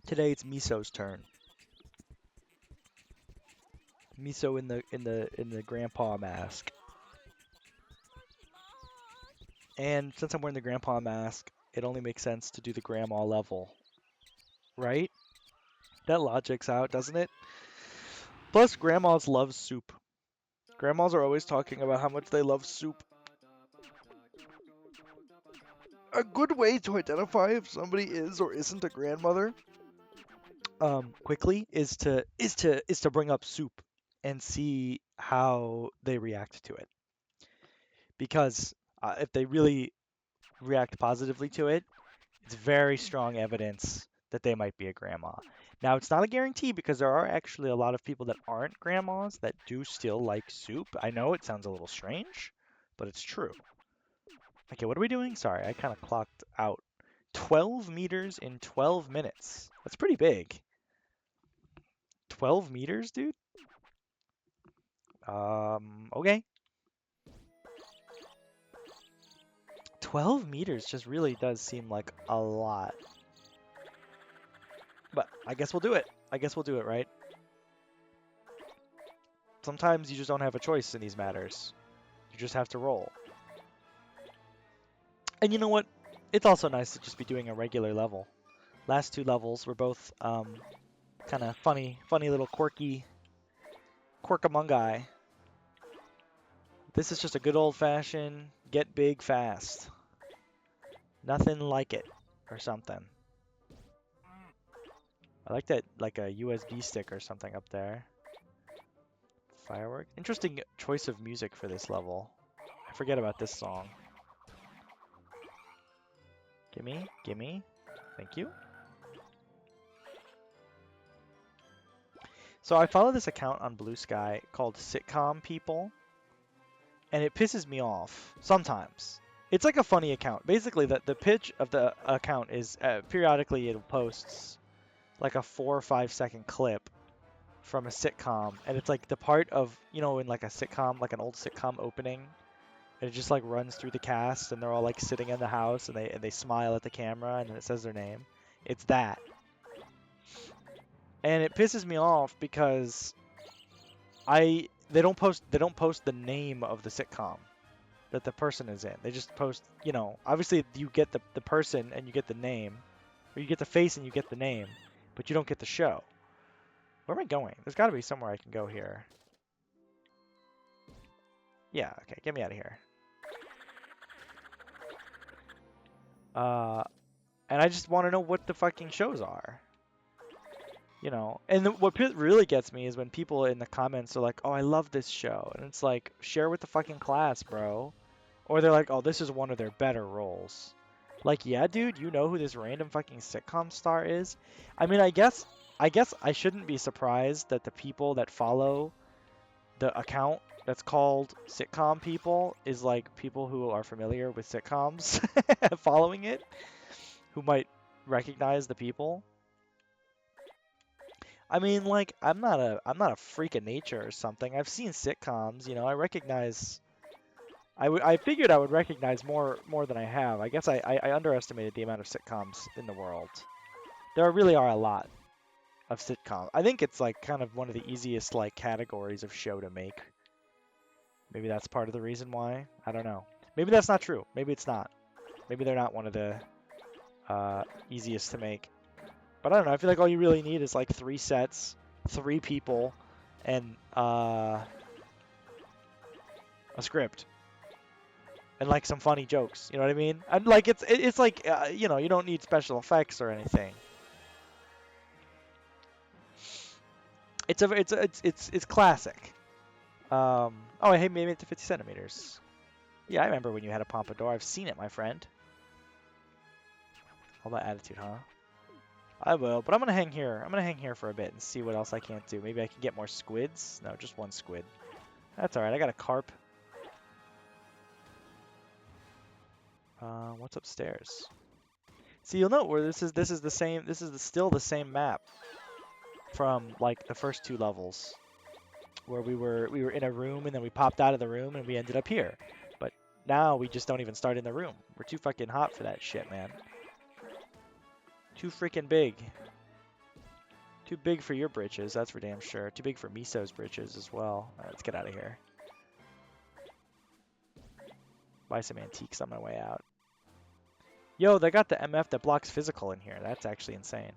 Today it's Miso's turn. Miso in the grandpa mask. And since I'm wearing the grandpa mask, it only makes sense to do the grandma level, right? That logic's out, doesn't it? Plus, grandmas love soup. Grandmas are always talking about how much they love soup. A good way to identify if somebody is or isn't a grandmother, quickly, is to bring up soup and see how they react to it. Because if they really react positively to it, it's very strong evidence that they might be a grandma. Now, it's not a guarantee because there are actually a lot of people that aren't grandmas that do still like soup. I know it sounds a little strange, but it's true. Okay, what are we doing? Sorry, I kind of clocked out. 12 meters in 12 minutes. That's pretty big. 12 meters, dude? Okay. 12 meters just really does seem like a lot. But I guess we'll do it. I guess we'll do it, right? Sometimes you just don't have a choice in these matters. You just have to roll. And you know what? It's also nice to just be doing a regular level. Last two levels were both kind of funny little quirky quirkamungi. This is just a good old-fashioned get big fast. Nothing like it, or something. I like that, like a USB stick or something up there. Firework. Interesting choice of music for this level. I forget about this song. Gimme, gimme. Thank you. So I follow this account on Blue Sky called Sitcom People, and it pisses me off sometimes. It's like a funny account. Basically, the pitch of the account is periodically it posts like a 4 or 5 second clip from a sitcom, and it's like the part of, in like a sitcom, like an old sitcom opening, and it just like runs through the cast, and they're all like sitting in the house, and they smile at the camera, and then it says their name. It's that, and it pisses me off because they don't post the name of the sitcom that the person is in. They just post, obviously you get the person and you get the name, or you get the face and you get the name, but you don't get the show. Where am I going? There's got to be somewhere I can go here. Yeah, okay, get me out of here. Uh, and I just want to know what the fucking shows are. And what really gets me is when people in the comments are like, "Oh, I love this show," and it's like, share with the fucking class, bro. Or they're like, "Oh, this is one of their better roles." Like, yeah, dude, you know who this random fucking sitcom star is? I mean, I guess I shouldn't be surprised that the people that follow the account that's called Sitcom People is like people who are familiar with sitcoms following it, who might recognize the people. I mean, like, I'm not a freak of nature or something. I've seen sitcoms, I recognize. I figured I would recognize more than I have. I guess I underestimated the amount of sitcoms in the world. There really are a lot of sitcoms. I think it's like kind of one of the easiest like categories of show to make. Maybe that's part of the reason why. I don't know. Maybe that's not true. Maybe it's not. Maybe they're not one of the easiest to make. But I don't know. I feel like all you really need is like 3 sets, 3 people, and a script, and like some funny jokes. You know what I mean? And like it's like you don't need special effects or anything. It's classic. Oh, hey, maybe it's to 50 centimeters. Yeah, I remember when you had a pompadour. I've seen it, my friend. All that attitude, huh? I will, but I'm gonna hang here. I'm gonna hang here for a bit and see what else I can't do. Maybe I can get more squids. No, just one squid. That's all right. I got a carp. What's upstairs? See, you'll note where this is the same. Still the same map from like the first 2 levels, where we were in a room and then we popped out of the room and we ended up here. But now we just don't even start in the room. We're too fucking hot for that shit, man. Too freaking big. Too big for your britches, that's for damn sure. Too big for Miso's britches as well. All right, let's get out of here. Buy some antiques on my way out. Yo, they got the MF that blocks physical in here. That's actually insane.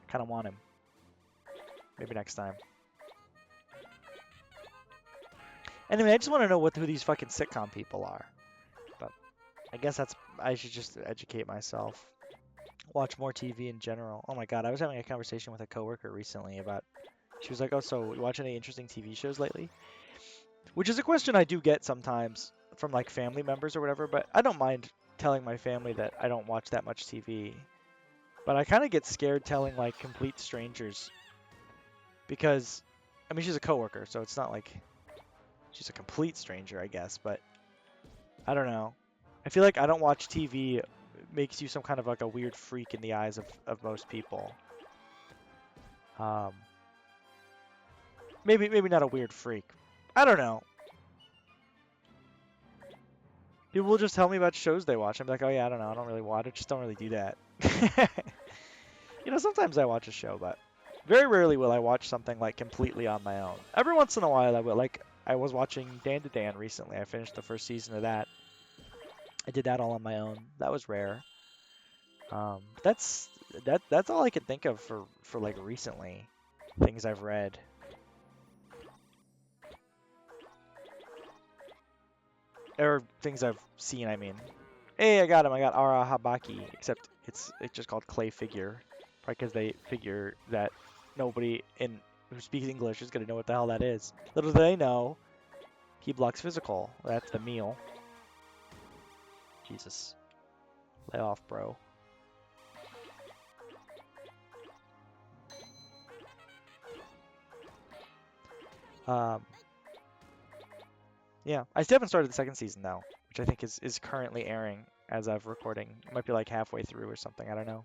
Kind of want him. Maybe next time. Anyway, I just want to know who these fucking sitcom people are. But I guess I should just educate myself. Watch more TV in general. Oh my god, I was having a conversation with a coworker recently about. She was like, "Oh, so you watch any interesting TV shows lately?" Which is a question I do get sometimes from like family members or whatever. But I don't mind telling my family that I don't watch that much TV. But I kind of get scared telling like complete strangers because, I mean, she's a coworker, so it's not like she's a complete stranger, I guess. But I don't know. I feel like I don't watch TV makes you some kind of like a weird freak in the eyes of most people. Um, maybe not a weird freak. I don't know. People will just tell me about shows they watch. I'm like, oh yeah, I don't know. I don't really watch. I just don't really do that. You know, sometimes I watch a show, but very rarely will I watch something like completely on my own. Every once in a while I will. Like I was watching Dan to Dan recently. I finished the first season of that. I did that all on my own. That was rare. That's all I could think of for like recently things I've read. Or things I've seen, I mean. Hey, I got him. I got Ara Habaki, except it's just called Clay Figure. Probably because they figure that nobody who speaks English is going to know what the hell that is. Little do they know, he blocks physical. That's the meal. Jesus. Lay off, bro. Yeah, I still haven't started the second season though, which I think is currently airing as of recording. It might be like halfway through or something. I don't know.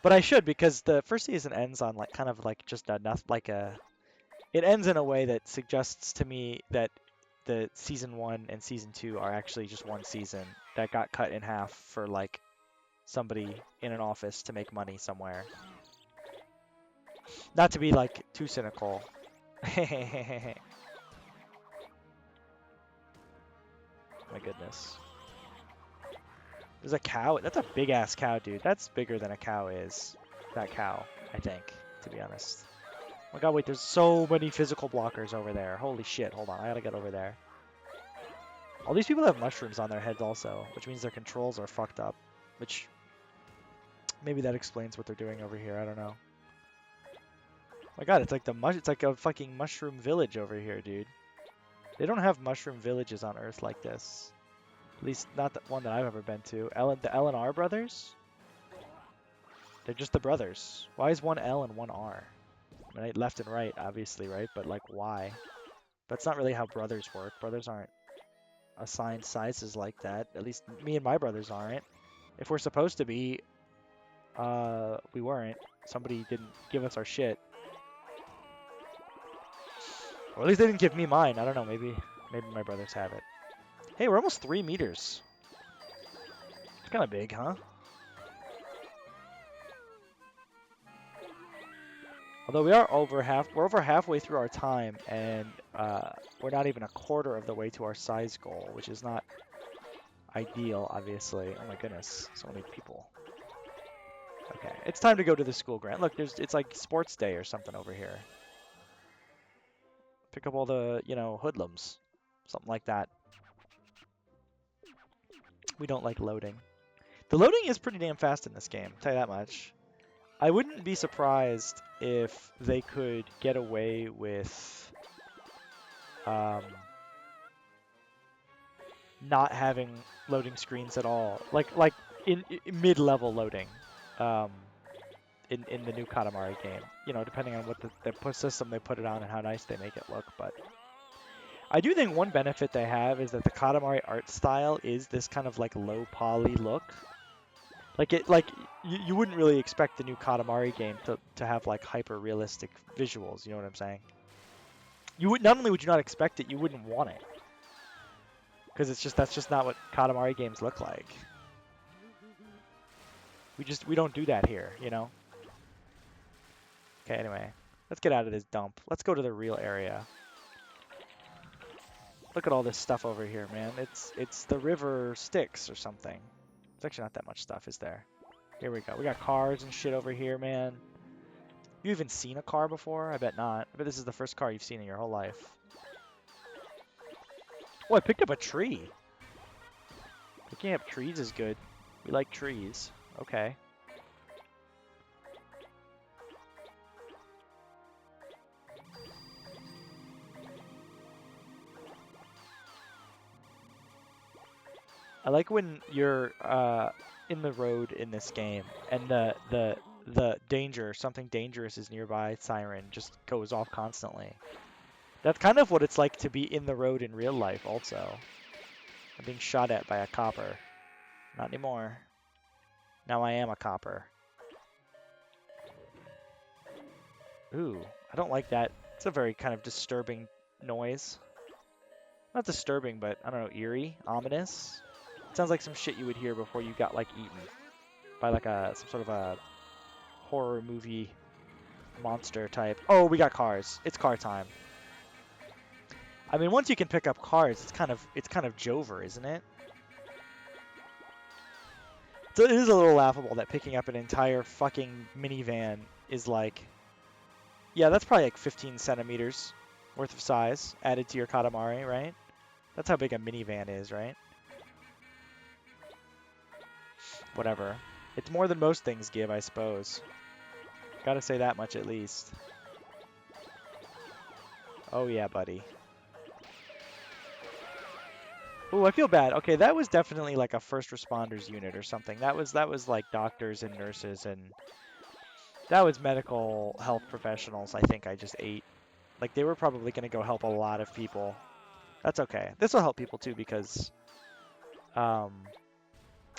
But I should because the first season ends on like kind of like just enough like a. It ends in a way that suggests to me that the season 1 and season 2 are actually just one season that got cut in half for like somebody in an office to make money somewhere. Not to be like too cynical. My goodness. There's a cow. That's a big ass cow, dude. That's bigger than a cow is. That cow, I think, to be honest. Oh my god, wait, there's so many physical blockers over there. Holy shit, hold on, I gotta get over there. All these people have mushrooms on their heads also, which means their controls are fucked up. Which, maybe that explains what they're doing over here, I don't know. Oh my god, it's like it's like a fucking mushroom village over here, dude. They don't have mushroom villages on Earth like this. At least not the one that I've ever been to. The L and R brothers? They're just the brothers. Why is one L and one R? I mean, left and right, obviously, right? But like, why? That's not really how brothers work. Brothers aren't assigned sizes like that. At least me and my brothers aren't. If we're supposed to be, we weren't. Somebody didn't give us our shit. Or at least they didn't give me mine. I don't know. Maybe my brothers have it. Hey, we're almost 3 meters. It's kind of big, huh? Although we're over halfway through our time, and we're not even a quarter of the way to our size goal, which is not ideal, obviously. Oh my goodness, so many people. Okay, it's time to go to the school grant. Look, it's like sports day or something over here. Pick up all the, hoodlums, something like that. We don't like loading. The loading is pretty damn fast in this game, I'll tell you that much. I wouldn't be surprised if they could get away with not having loading screens at all, like in mid-level loading, in the new Katamari game. Depending on what the system they put it on and how nice they make it look. But I do think one benefit they have is that the Katamari art style is this kind of like low poly look. You wouldn't really expect the new Katamari game to have like hyper realistic visuals. You know what I'm saying? Not only would you not expect it, you wouldn't want it. Because that's just not what Katamari games look like. We don't do that here, Okay, anyway. Let's get out of this dump. Let's go to the real area. Look at all this stuff over here, man. It's the river Styx or something. There's actually not that much stuff, is there? Here we go. We got cars and shit over here, man. You even seen a car before? I bet not. I bet this is the first car you've seen in your whole life. Oh, I picked up a tree. Picking up trees is good. We like trees. Okay. I like when you're in the road in this game and the danger, something dangerous is nearby siren just goes off constantly. That's kind of what it's like to be in the road in real life also. I'm being shot at by a copper. Not anymore. Now I am a copper. Ooh, I don't like that. It's a very kind of disturbing noise. Not disturbing, but I don't know, eerie, ominous. It sounds like some shit you would hear before you got like eaten by like some sort of a horror movie monster type. Oh, we got cars. It's car time. I mean, once you can pick up cars, it's kind of Jover, isn't it? So it is a little laughable that picking up an entire fucking minivan is like, yeah, that's probably like 15 centimeters worth of size added to your Katamari, right? That's how big a minivan is, right? Whatever. It's more than most things give, I suppose. Gotta say that much at least. Oh yeah, buddy. Ooh, I feel bad. Okay, that was definitely like a first responders unit or something. That was like doctors and nurses and that was medical health professionals I think I just ate. Like they were probably going to go help a lot of people. That's okay. This will help people too because um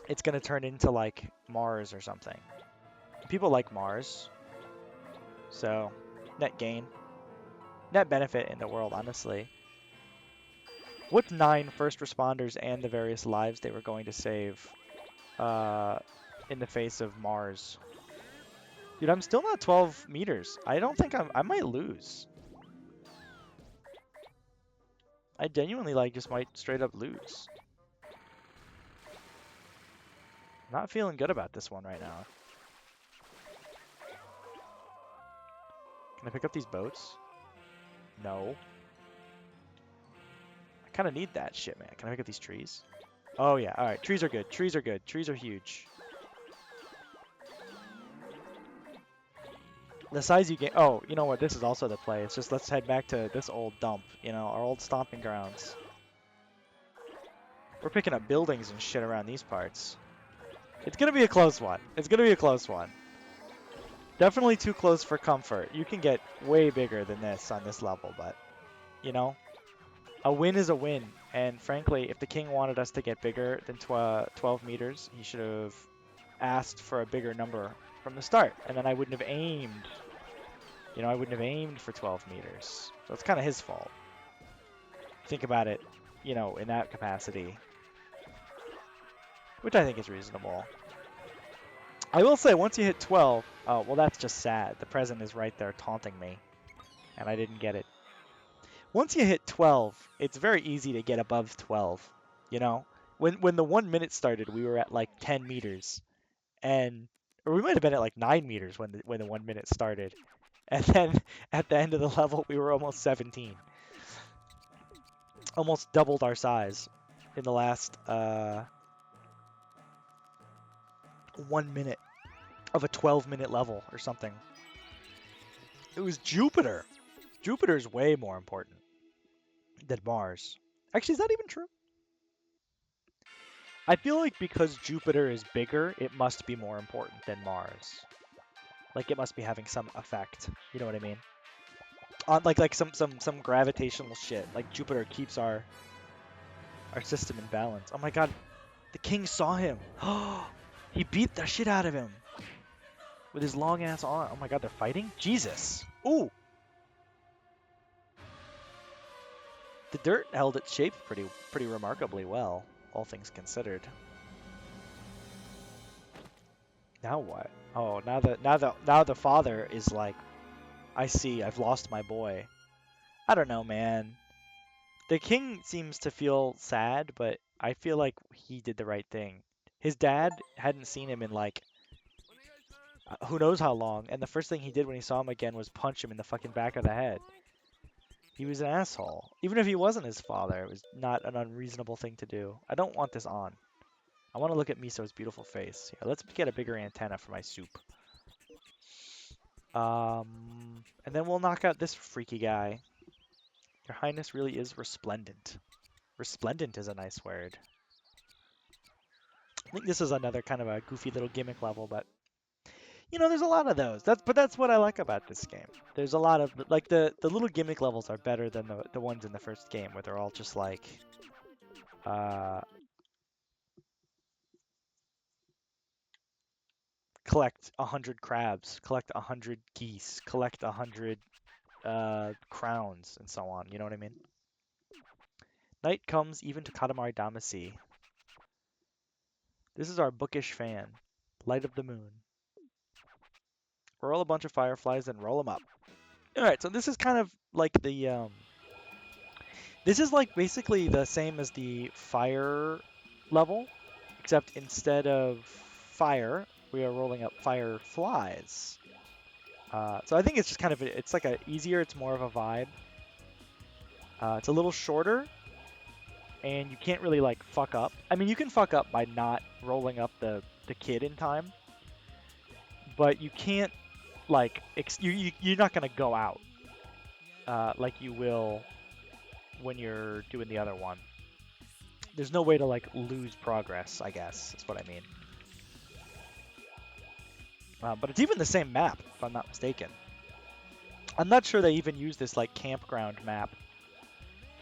it's going to turn into like Mars or something. People like Mars. So, net gain. Net benefit in the world, honestly. What's 9 first responders and the various lives they were going to save in the face of Mars? Dude, I'm still not 12 meters. I don't think I might lose. I genuinely like just might straight up lose. Not feeling good about this one right now. Can I pick up these boats? No. I kind of need that shit, man. Can I pick up these trees? Oh yeah, alright. Trees are good. Trees are good. Trees are huge. The size you get. Oh, you know what? This is also the play. It's just let's head back to this old dump. You know, our old stomping grounds. We're picking up buildings and shit around these parts. It's gonna be a close one. It's gonna be a close one. Definitely too close for comfort. You can get way bigger than this on this level, but, you know, a win is a win. And frankly, if the king wanted us to get bigger than 12 meters, he should have asked for a bigger number from the start. And then I wouldn't have aimed. You know, I wouldn't have aimed for 12 meters. So it's kind of his fault. Think about it, you know, in that capacity. Which I think is reasonable. I will say, once you hit 12, oh, well, that's just sad. The present is right there taunting me, and I didn't get it. Once you hit 12, it's very easy to get above 12, you know? When the 1 minute started, we were at like 10 meters, or we might have been at like 9 meters when the 1 minute started. And then at the end of the level, we were almost 17. Almost doubled our size in the last 1 minute of a 12-minute level or something. It was Jupiter. Jupiter's way more important than Mars. Actually, is that even true? I feel like because Jupiter is bigger, it must be more important than Mars. Like it must be having some effect. You know what I mean? On like some gravitational shit. Like Jupiter keeps our system in balance. Oh my god, the king saw him. He beat the shit out of him with his long ass arm. Oh my god, they're fighting? Jesus. Ooh. The dirt held its shape pretty remarkably well, all things considered. Now what? Oh, now the father is like I see. I've lost my boy. I don't know, man. The king seems to feel sad, but I feel like he did the right thing. His dad hadn't seen him in like who knows how long, and the first thing he did when he saw him again was punch him in the fucking back of the head. He was an asshole. Even if he wasn't his father, it was not an unreasonable thing to do. I don't want this on. I want to look at Miso's beautiful face. Yeah, let's get a bigger antenna for my soup. And then we'll knock out this freaky guy. Your Highness really is resplendent. Resplendent is a nice word. I think this is another kind of a goofy little gimmick level, but you know, there's a lot of those. That's what I like about this game. There's a lot of like the little gimmick levels are better than the ones in the first game where they're all just like uh collect 100 crabs, collect 100 geese, collect 100 crowns, and so on. You know what I mean? Night comes even to Katamari Damacy. This is our bookish fan. Light of the moon. Roll a bunch of fireflies and roll them up. All right, so this is kind of like the this is like basically the same as the fire level, except instead of fire, we are rolling up fireflies. So I think it's just kind of it's like a easier, it's more of a vibe. It's a little shorter, and you can't really like fuck up. I mean, you can fuck up by not rolling up the kid in time, but you can't like you're not gonna go out like you will when you're doing the other one. There's no way to like lose progress, I guess. That's what I mean. But it's even the same map, if I'm not mistaken. I'm not sure they even use this like campground map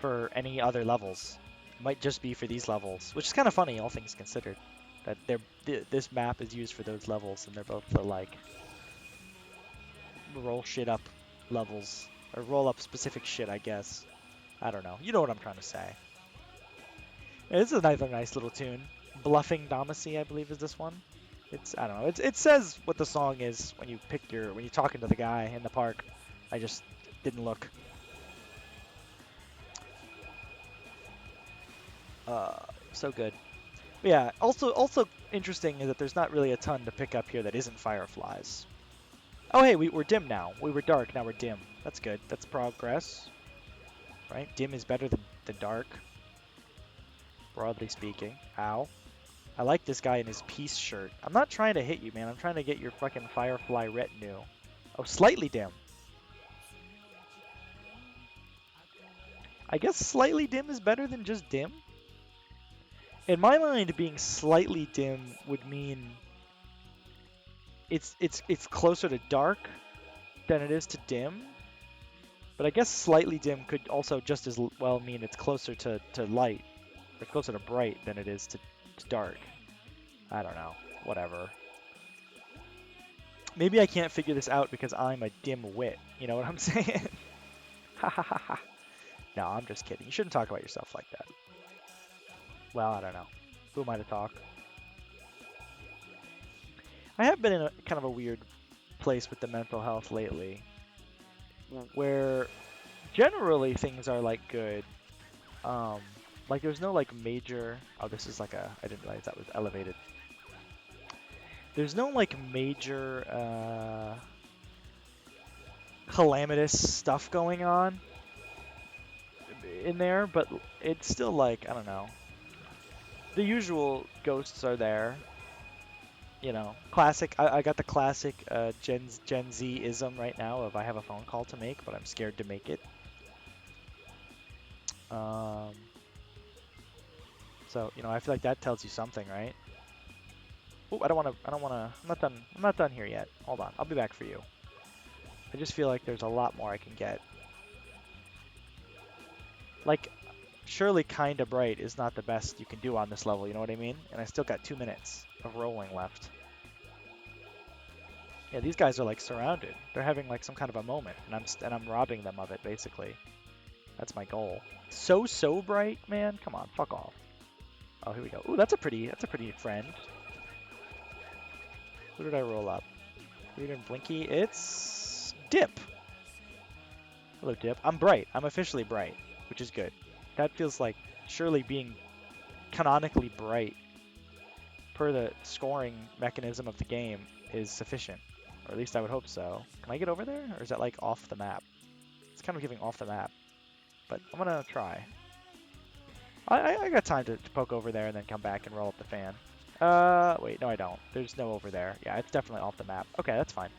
for any other levels. It might just be for these levels, which is kind of funny, all things considered. That this map is used for those levels, and they're both the like roll shit up levels, or roll up specific shit, I guess. I don't know. You know what I'm trying to say. Yeah, this is another nice little tune. Bluffing Damacy, I believe, is this one. I don't know. It says what the song is when you're talking to the guy in the park. I just didn't look. So good. But yeah. Also interesting is that there's not really a ton to pick up here that isn't fireflies. Oh hey, we're dim now. We were dark, now we're dim. That's good. That's progress. Right? Dim is better than dark. Broadly speaking. Ow. I like this guy in his peace shirt. I'm not trying to hit you, man. I'm trying to get your fucking firefly retinue. Oh, slightly dim. I guess slightly dim is better than just dim. In my mind, being slightly dim would mean it's closer to dark than it is to dim. But I guess slightly dim could also just as well mean it's closer to light, or closer to bright than it is to dark. I don't know. Whatever. Maybe I can't figure this out because I'm a dim-wit. You know what I'm saying? Ha ha ha ha. No, I'm just kidding. You shouldn't talk about yourself like that. Well, I don't know. Who am I to talk? I have been in a kind of a weird place with the mental health lately, where generally things are like good. Like there's no like major. Oh, this is like a. I didn't realize that was elevated. There's no like major calamitous stuff going on in there, but it's still like I don't know. The usual ghosts are there. You know, classic. I got the classic Gen Z-ism right now of I have a phone call to make, but I'm scared to make it. So you know, I feel like that tells you something, right? Oh, I don't want to. I'm not done. I'm not done here yet. Hold on. I'll be back for you. I just feel like there's a lot more I can get. Like, surely kinda bright is not the best you can do on this level. You know what I mean? And I still got 2 minutes of rolling left. Yeah, these guys are like surrounded. They're having like some kind of a moment, and I'm robbing them of it basically. That's my goal. So bright, man. Come on, fuck off. Oh, here we go. Ooh, that's a pretty friend. Who did I roll up? Weird and Blinky. It's Dip. Hello, Dip. I'm bright. I'm officially bright, which is good. That feels like surely being canonically bright per the scoring mechanism of the game is sufficient. Or at least I would hope so. Can I get over there? Or is that like off the map? It's kind of giving off the map. But I'm gonna try. I got time to poke over there and then come back and roll up the fan. Wait, no I don't. There's no over there. Yeah, it's definitely off the map. Okay, that's fine.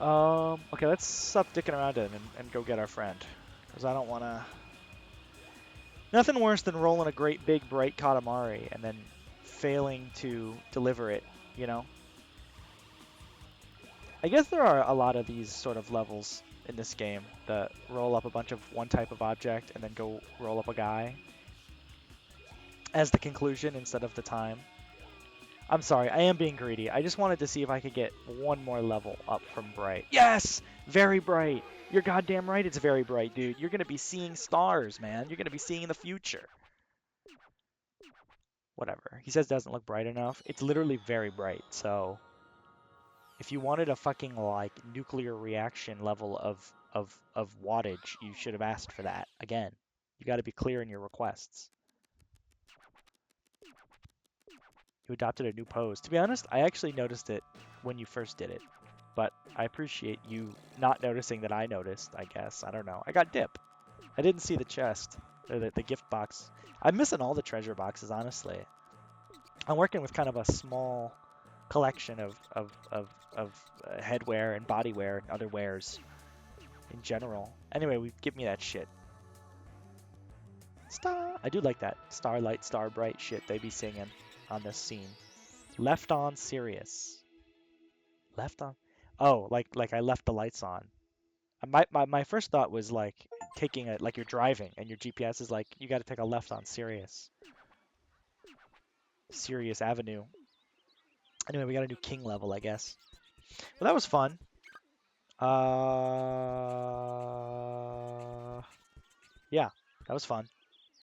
Okay, let's stop dicking around and go get our friend. Because I don't want to... Nothing worse than rolling a great big bright Katamari and then failing to deliver it, you know? I guess there are a lot of these sort of levels in this game that roll up a bunch of one type of object and then go roll up a guy as the conclusion instead of the time. I'm sorry, I am being greedy. I just wanted to see if I could get one more level up from bright. Yes! Very bright! You're goddamn right it's very bright, dude. You're gonna be seeing stars, man. You're gonna be seeing the future. Whatever. He says it doesn't look bright enough. It's literally very bright, so... If you wanted a fucking, like, nuclear reaction level of wattage, you should have asked for that. Again, you gotta be clear in your requests. You adopted a new pose. To be honest, I actually noticed it when you first did it. But I appreciate you not noticing that I noticed, I guess. I don't know. I got dip. I didn't see the chest, or the gift box. I'm missing all the treasure boxes, honestly. I'm working with kind of a small collection of headwear and bodywear and other wares in general. Anyway, give me that shit. Star. I do like that starlight, star bright shit they be singing on this scene. Left on serious. Left on. Oh, like I left the lights on. My first thought was like taking it like you're driving and your GPS is like you got to take a left on Sirius. Sirius Avenue. Anyway, we got a new king level, I guess. Well, that was fun. Yeah, that was fun.